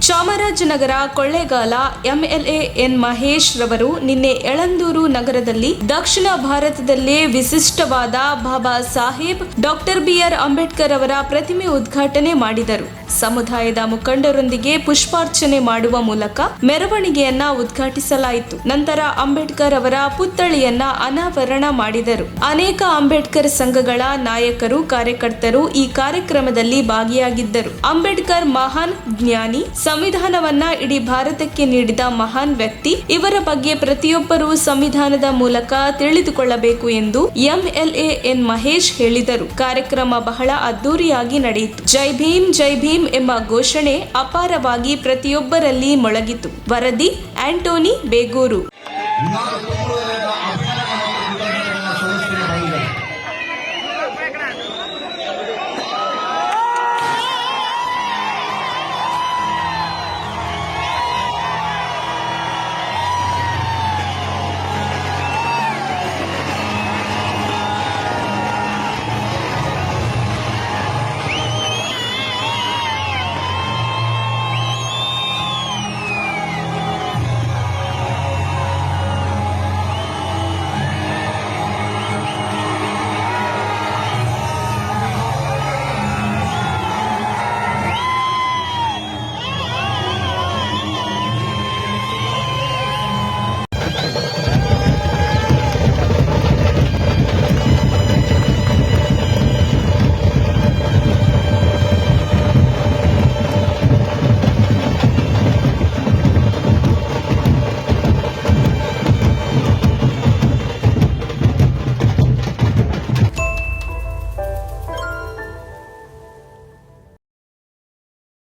Chamarajanagar Kollegal MLA N Mahesh ರವರು ನಿನ್ನೆ ಯಳಂದೂರು ನಗರದಲ್ಲಿ ದಕ್ಷಿಣ ಭಾರತದಲ್ಲೇ ವಿಶಿಷ್ಟವಾದ ಬಾಬಾ ಸಾಹೇಬ್ ಡಾಕ್ಟರ್ ಬಿಆರ್ ಅಂಬೇಡ್ಕರ್ ಅವರ ಪ್ರತಿಮೆ ಉದ್ಘಾಟನೆ ಮಾಡಿದರು. ಸಮುದಾಯದ ಮುಖಂಡರೊಂದಿಗೆ ಪುಷ್ಪಾರ್ಚನೆ ಮಾಡುವ ಮೂಲಕ ಮೆರವಣಿಗೆಯನ್ನ ಉದ್ಘಾಟಿಸಲಾಯಿತು. ನಂತರ ಅಂಬೇಡ್ಕರ್ ಅವರ ಪುತ್ಥಳಿಯನ್ನ ಅನಾವರಣ ಮಾಡಿದರು. ಅನೇಕ ಅಂಬೇಡ್ಕರ್ ಸಂಘಗಳ ನಾಯಕರು, ಕಾರ್ಯಕರ್ತರು ಈ ಕಾರ್ಯಕ್ರಮದಲ್ಲಿ ಭಾಗಿಯಾಗಿದ್ದರು. ಅಂಬೇಡ್ಕರ್ ಮಹಾನ್ ಜ್ಞಾನಿ, ಸಂವಿಧಾನವನ್ನ ಇಡೀ ಭಾರತಕ್ಕೆ ನೀಡಿದ ಮಹಾನ್ ವ್ಯಕ್ತಿ. ಇವರ ಬಗ್ಗೆ ಪ್ರತಿಯೊಬ್ಬರೂ ಸಂವಿಧಾನದ ಮೂಲಕ ತಿಳಿದುಕೊಳ್ಳಬೇಕು ಎಂದು ಎಂಎಲ್ಎ ಎನ್ ಮಹೇಶ್ ಹೇಳಿದರು. ಕಾರ್ಯಕ್ರಮ ಬಹಳ ಅದ್ದೂರಿಯಾಗಿ ನಡೆಯಿತು. ಜೈ ಭೀಮ್ ಜೈ ಭೀಮ್ ಎಂಬ ಘೋಷಣೆ ಅಪಾರವಾಗಿ ಪ್ರತಿಯೊಬ್ಬರಲ್ಲಿ ಮೊಳಗಿತು. ವರದಿ ಆಂಟೋನಿ ಬೇಗೂರು.